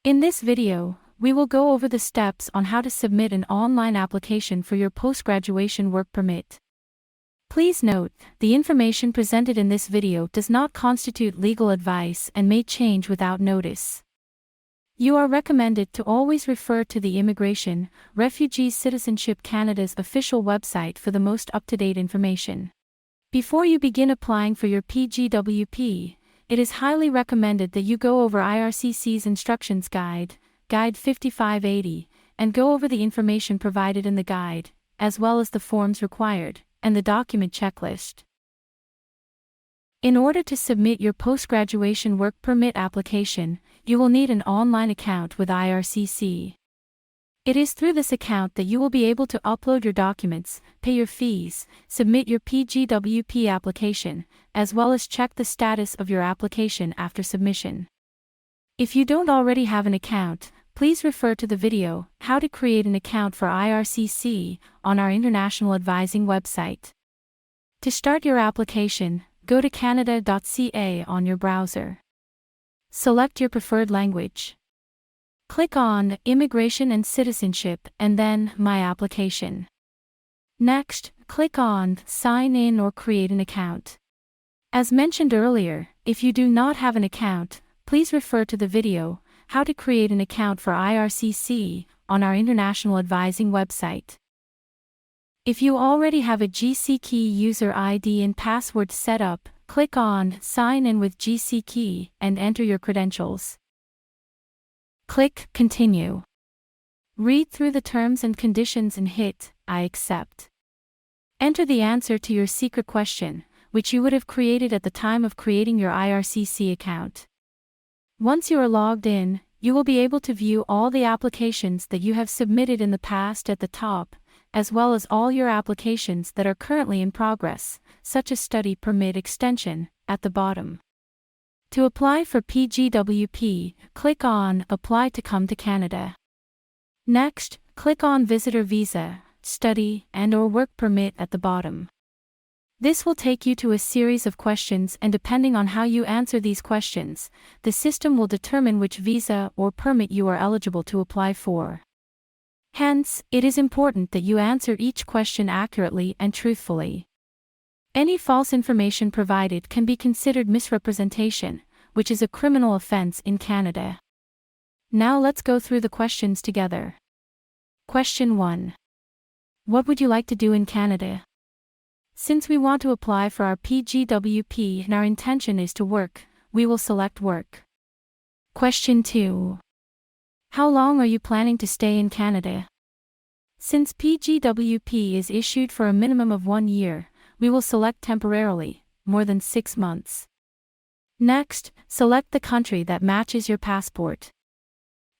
In this video, we will go over the steps on how to submit an online application for your post-graduation work permit. Please note, the information presented in this video does not constitute legal advice and may change without notice. You are recommended to always refer to the Immigration, Refugees Citizenship Canada's official website for the most up-to-date information. Before you begin applying for your PGWP, it is highly recommended that you go over IRCC's Instructions Guide, Guide 5580, and go over the information provided in the guide, as well as the forms required, and the document checklist. In order to submit your post-graduation work permit application, you will need an online account with IRCC. It is through this account that you will be able to upload your documents, pay your fees, submit your PGWP application, as well as check the status of your application after submission. If you don't already have an account, please refer to the video, How to Create an Account for IRCC, on our International Advising website. To start your application, go to canada.ca on your browser. Select your preferred language. Click on Immigration and Citizenship and then My Application. Next, click on Sign in or Create an Account. As mentioned earlier, if you do not have an account, please refer to the video, How to Create an Account for IRCC, on our International Advising website. If you already have a GCKey user ID and password set up, click on Sign in with GCKey and enter your credentials. Click Continue. Read through the terms and conditions and hit I accept. Enter the answer to your secret question, which you would have created at the time of creating your IRCC account. Once you are logged in, you will be able to view all the applications that you have submitted in the past at the top, as well as all your applications that are currently in progress, such as study permit extension, at the bottom. To apply for PGWP, click on Apply to come to Canada. Next, click on Visitor Visa, Study, and/or Work Permit at the bottom. This will take you to a series of questions, and depending on how you answer these questions, the system will determine which visa or permit you are eligible to apply for. Hence, it is important that you answer each question accurately and truthfully. Any false information provided can be considered misrepresentation, which is a criminal offense in Canada. Now let's go through the questions together. Question 1. What would you like to do in Canada? Since we want to apply for our PGWP and our intention is to work, we will select Work. Question 2. How long are you planning to stay in Canada? Since PGWP is issued for a minimum of 1 year, we will select Temporarily, more than 6 months. Next, select the country that matches your passport.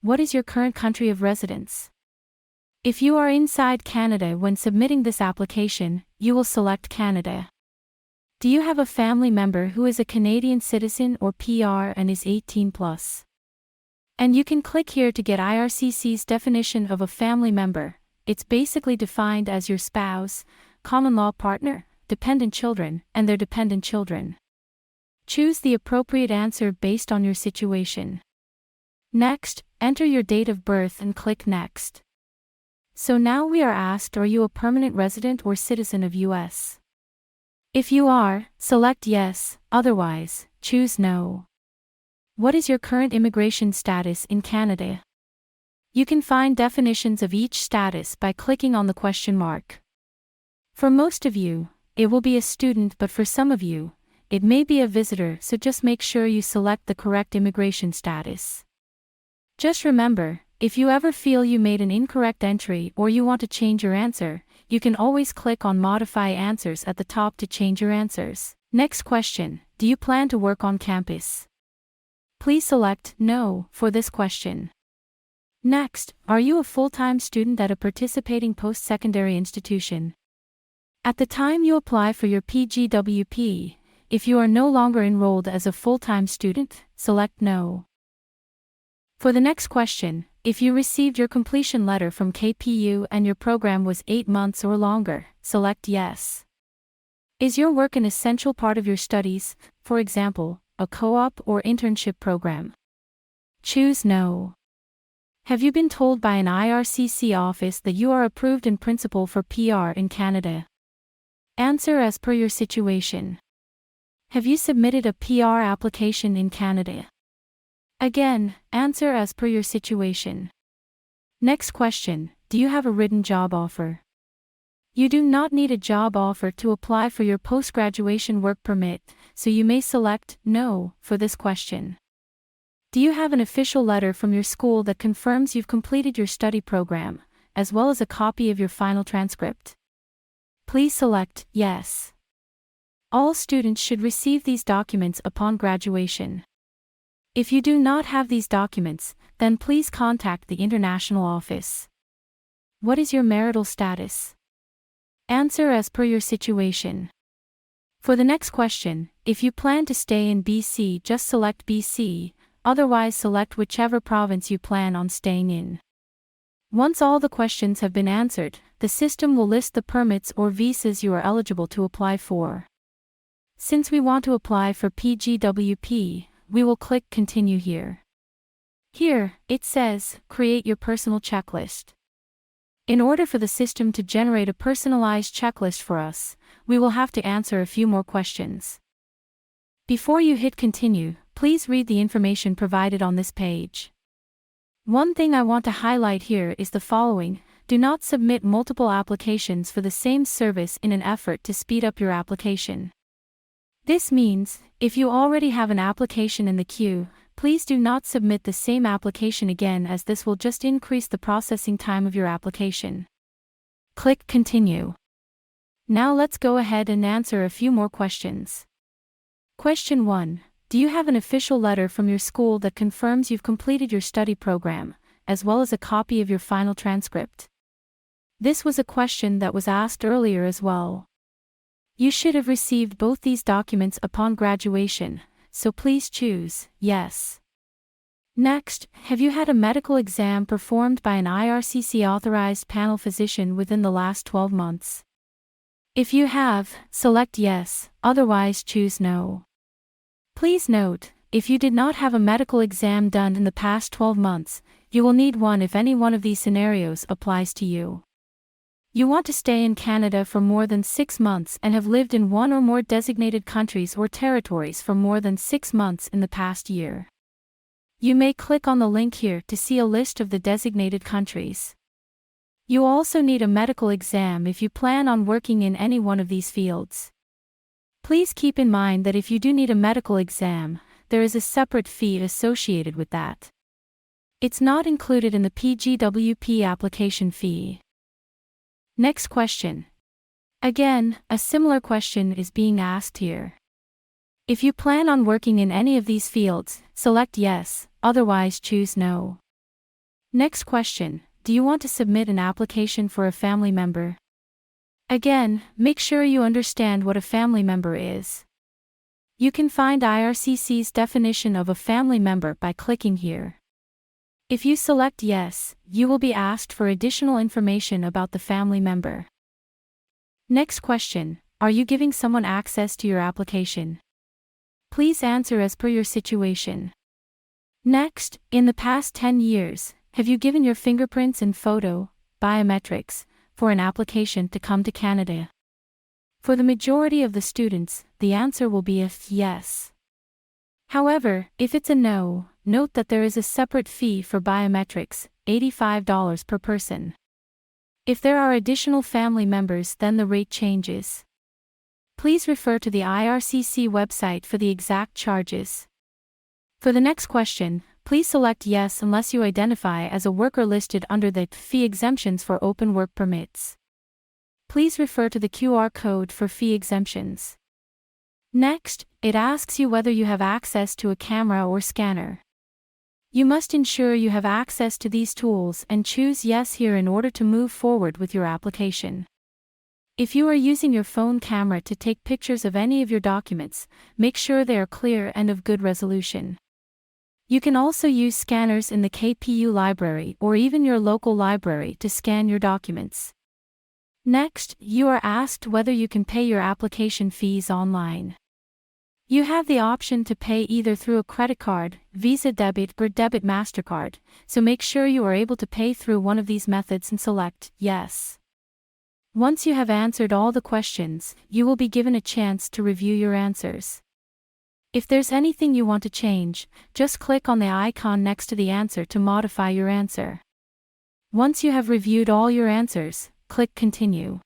What is your current country of residence? If you are inside Canada when submitting this application, you will select Canada. Do you have a family member who is a Canadian citizen or PR and is 18+? And you can click here to get IRCC's definition of a family member. It's basically defined as your spouse, common law partner, dependent children, and their dependent children. Choose the appropriate answer based on your situation. Next, enter your date of birth and click Next. So now we are asked, are you a permanent resident or citizen of US? If you are, select Yes, otherwise, choose No. What is your current immigration status in Canada? You can find definitions of each status by clicking on the question mark. For most of you, it will be a student, but for some of you, it may be a visitor, so just make sure you select the correct immigration status. Just remember, if you ever feel you made an incorrect entry or you want to change your answer, you can always click on Modify Answers at the top to change your answers. Next question, do you plan to work on campus? Please select No for this question. Next, are you a full-time student at a participating post-secondary institution? At the time you apply for your PGWP, if you are no longer enrolled as a full-time student, select No. For the next question, if you received your completion letter from KPU and your program was 8 months or longer, select Yes. Is your work an essential part of your studies, for example, a co-op or internship program? Choose No. Have you been told by an IRCC office that you are approved in principle for PR in Canada? Answer as per your situation. Have you submitted a PR application in Canada? Again, answer as per your situation. Next question, do you have a written job offer? You do not need a job offer to apply for your post-graduation work permit, so you may select No for this question. Do you have an official letter from your school that confirms you've completed your study program, as well as a copy of your final transcript? Please select Yes. All students should receive these documents upon graduation. If you do not have these documents, then please contact the international office. What is your marital status? Answer as per your situation. For the next question, if you plan to stay in BC, just select BC, otherwise select whichever province you plan on staying in. Once all the questions have been answered, the system will list the permits or visas you are eligible to apply for. Since we want to apply for PGWP, we will click Continue here. Here, it says, Create your personal checklist. In order for the system to generate a personalized checklist for us, we will have to answer a few more questions. Before you hit Continue, please read the information provided on this page. One thing I want to highlight here is the following: do not submit multiple applications for the same service in an effort to speed up your application. This means, if you already have an application in the queue, please do not submit the same application again, as this will just increase the processing time of your application. Click Continue. Now let's go ahead and answer a few more questions. Question 1. Do you have an official letter from your school that confirms you've completed your study program, as well as a copy of your final transcript? This was a question that was asked earlier as well. You should have received both these documents upon graduation, so please choose Yes. Next, have you had a medical exam performed by an IRCC authorized panel physician within the last 12 months? If you have, select Yes, otherwise choose No. Please note, if you did not have a medical exam done in the past 12 months, you will need one if any one of these scenarios applies to you. You want to stay in Canada for more than 6 months and have lived in one or more designated countries or territories for more than 6 months in the past year. You may click on the link here to see a list of the designated countries. You also need a medical exam if you plan on working in any one of these fields. Please keep in mind that if you do need a medical exam, there is a separate fee associated with that. It's not included in the PGWP application fee. Next question. Again, a similar question is being asked here. If you plan on working in any of these fields, select Yes, otherwise choose No. Next question. Do you want to submit an application for a family member? Again, make sure you understand what a family member is. You can find IRCC's definition of a family member by clicking here. If you select Yes, you will be asked for additional information about the family member. Next question. Are you giving someone access to your application? Please answer as per your situation. Next, in the past 10 years, have you given your fingerprints and photo, biometrics, for an application to come to Canada? For the majority of the students, the answer will be a Yes. However, if it's a No, note that there is a separate fee for biometrics, $85 per person. If there are additional family members, then the rate changes. Please refer to the IRCC website for the exact charges. For the next question, please select Yes unless you identify as a worker listed under the fee exemptions for open work permits. Please refer to the QR code for fee exemptions. Next, it asks you whether you have access to a camera or scanner. You must ensure you have access to these tools and choose Yes here in order to move forward with your application. If you are using your phone camera to take pictures of any of your documents, make sure they are clear and of good resolution. You can also use scanners in the KPU library or even your local library to scan your documents. Next, you are asked whether you can pay your application fees online. You have the option to pay either through a credit card, Visa Debit or Debit MasterCard, so make sure you are able to pay through one of these methods and select Yes. Once you have answered all the questions, you will be given a chance to review your answers. If there's anything you want to change, just click on the icon next to the answer to modify your answer. Once you have reviewed all your answers, click Continue.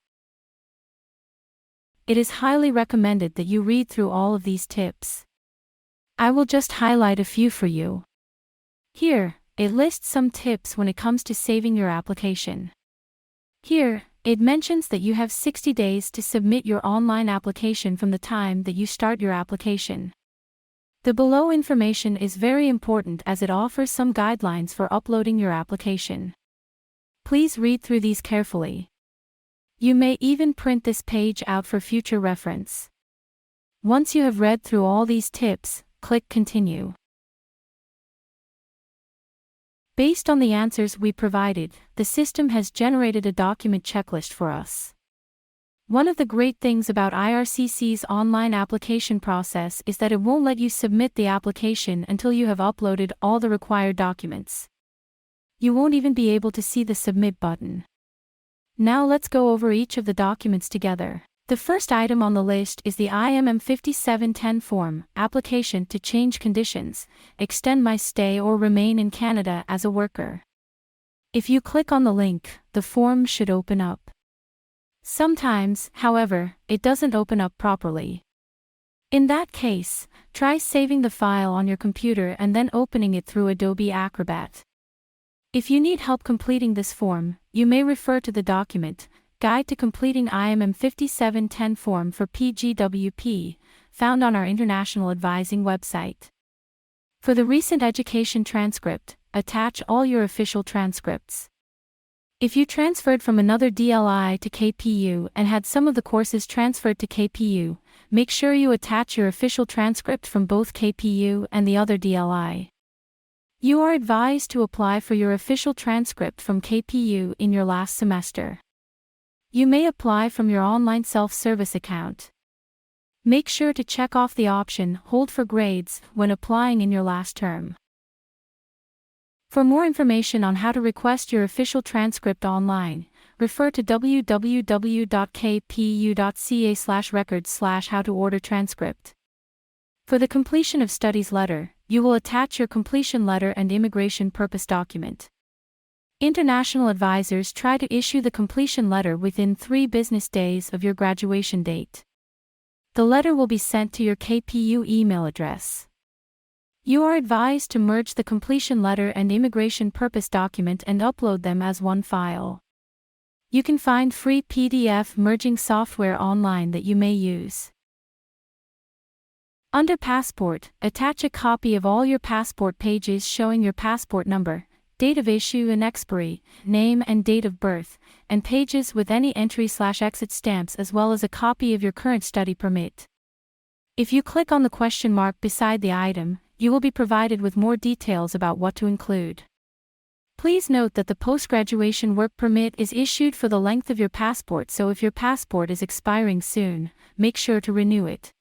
It is highly recommended that you read through all of these tips. I will just highlight a few for you. Here, it lists some tips when it comes to saving your application. Here, it mentions that you have 60 days to submit your online application from the time that you start your application. The below information is very important as it offers some guidelines for uploading your application. Please read through these carefully. You may even print this page out for future reference. Once you have read through all these tips, click Continue. Based on the answers we provided, the system has generated a document checklist for us. One of the great things about IRCC's online application process is that it won't let you submit the application until you have uploaded all the required documents. You won't even be able to see the Submit button. Now let's go over each of the documents together. The first item on the list is the IMM 5710 form, application to change conditions, extend my stay or remain in Canada as a worker. If you click on the link, the form should open up. Sometimes, however, it doesn't open up properly. In that case, try saving the file on your computer and then opening it through Adobe Acrobat. If you need help completing this form, you may refer to the document, Guide to Completing IMM 5710 Form for PGWP, found on our International Advising website. For the recent education transcript, attach all your official transcripts. If you transferred from another DLI to KPU and had some of the courses transferred to KPU, make sure you attach your official transcript from both KPU and the other DLI. You are advised to apply for your official transcript from KPU in your last semester. You may apply from your online self-service account. Make sure to check off the option Hold for Grades when applying in your last term. For more information on how to request your official transcript online, refer to www.kpu.ca/records/how-to-order-transcript. For the completion of studies letter, you will attach your completion letter and immigration purpose document. International advisors try to issue the completion letter within 3 business days of your graduation date. The letter will be sent to your KPU email address. You are advised to merge the completion letter and immigration purpose document and upload them as one file. You can find free PDF merging software online that you may use. Under Passport, attach a copy of all your passport pages showing your passport number, date of issue and expiry, name and date of birth, and pages with any entry/exit stamps as well as a copy of your current study permit. If you click on the question mark beside the item, you will be provided with more details about what to include. Please note that the post-graduation work permit is issued for the length of your passport, so if your passport is expiring soon, make sure to renew it.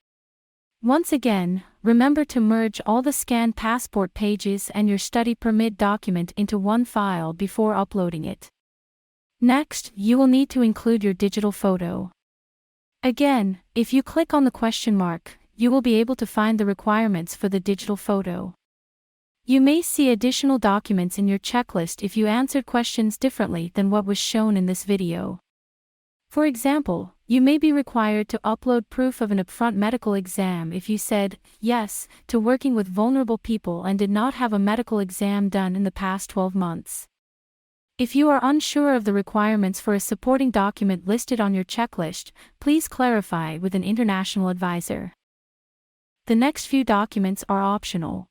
Once again, remember to merge all the scanned passport pages and your study permit document into one file before uploading it. Next, you will need to include your digital photo. Again, if you click on the question mark, you will be able to find the requirements for the digital photo. You may see additional documents in your checklist if you answered questions differently than what was shown in this video. For example, you may be required to upload proof of an upfront medical exam if you said yes to working with vulnerable people and did not have a medical exam done in the past 12 months. If you are unsure of the requirements for a supporting document listed on your checklist, please clarify with an international advisor. The next few documents are optional.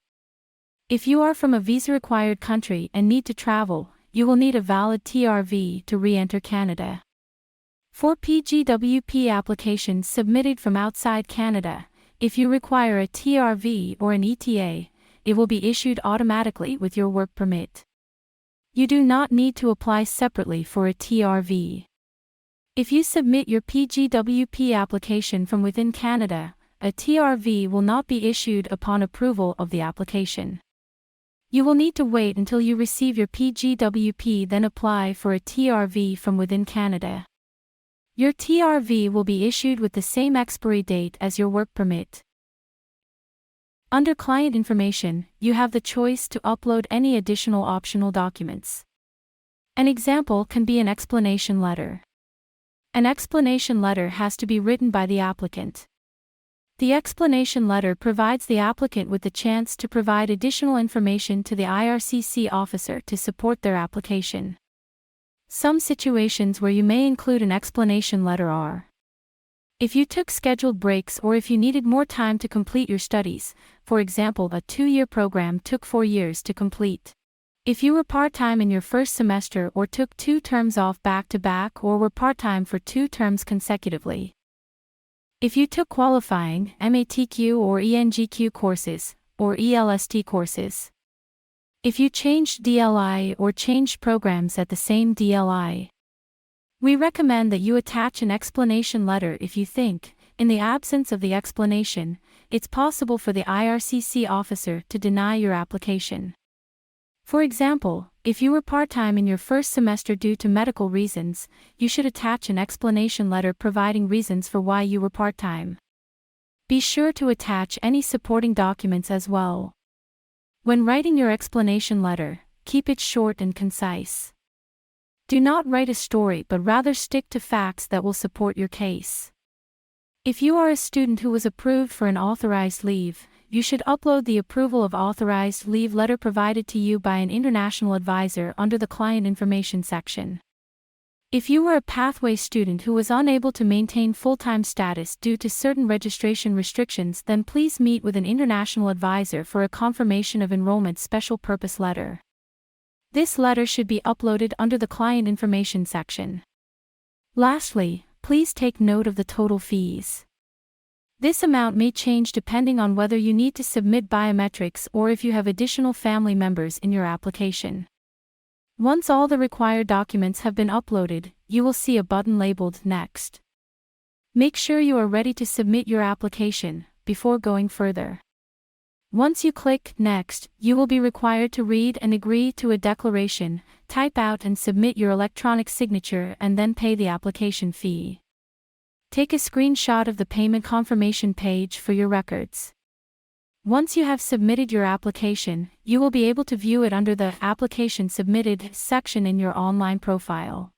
If you are from a visa-required country and need to travel, you will need a valid TRV to re-enter Canada. For PGWP applications submitted from outside Canada, if you require a TRV or an ETA, it will be issued automatically with your work permit. You do not need to apply separately for a TRV. If you submit your PGWP application from within Canada, a TRV will not be issued upon approval of the application. You will need to wait until you receive your PGWP, then apply for a TRV from within Canada. Your TRV will be issued with the same expiry date as your work permit. Under Client Information, you have the choice to upload any additional optional documents. An example can be an explanation letter. An explanation letter has to be written by the applicant. The explanation letter provides the applicant with the chance to provide additional information to the IRCC officer to support their application. Some situations where you may include an explanation letter are: if you took scheduled breaks or if you needed more time to complete your studies, for example, a 2-year program took 4 years to complete. If you were part-time in your first semester or took 2 terms off back-to-back or were part-time for 2 terms consecutively. If you took qualifying MATQ or ENGQ courses, or ELST courses. If you changed DLI or changed programs at the same DLI. We recommend that you attach an explanation letter if you think, in the absence of the explanation, it's possible for the IRCC officer to deny your application. For example, if you were part-time in your first semester due to medical reasons, you should attach an explanation letter providing reasons for why you were part-time. Be sure to attach any supporting documents as well. When writing your explanation letter, keep it short and concise. Do not write a story but rather stick to facts that will support your case. If you are a student who was approved for an authorized leave, you should upload the approval of authorized leave letter provided to you by an international advisor under the Client Information section. If you were a pathway student who was unable to maintain full-time status due to certain registration restrictions, then please meet with an international advisor for a confirmation of enrollment special purpose letter. This letter should be uploaded under the Client Information section. Lastly, please take note of the total fees. This amount may change depending on whether you need to submit biometrics or if you have additional family members in your application. Once all the required documents have been uploaded, you will see a button labeled Next. Make sure you are ready to submit your application before going further. Once you click Next, you will be required to read and agree to a declaration, type out and submit your electronic signature and then pay the application fee. Take a screenshot of the payment confirmation page for your records. Once you have submitted your application, you will be able to view it under the Application Submitted section in your online profile.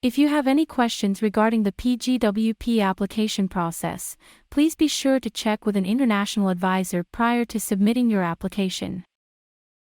If you have any questions regarding the PGWP application process, please be sure to check with an international advisor prior to submitting your application.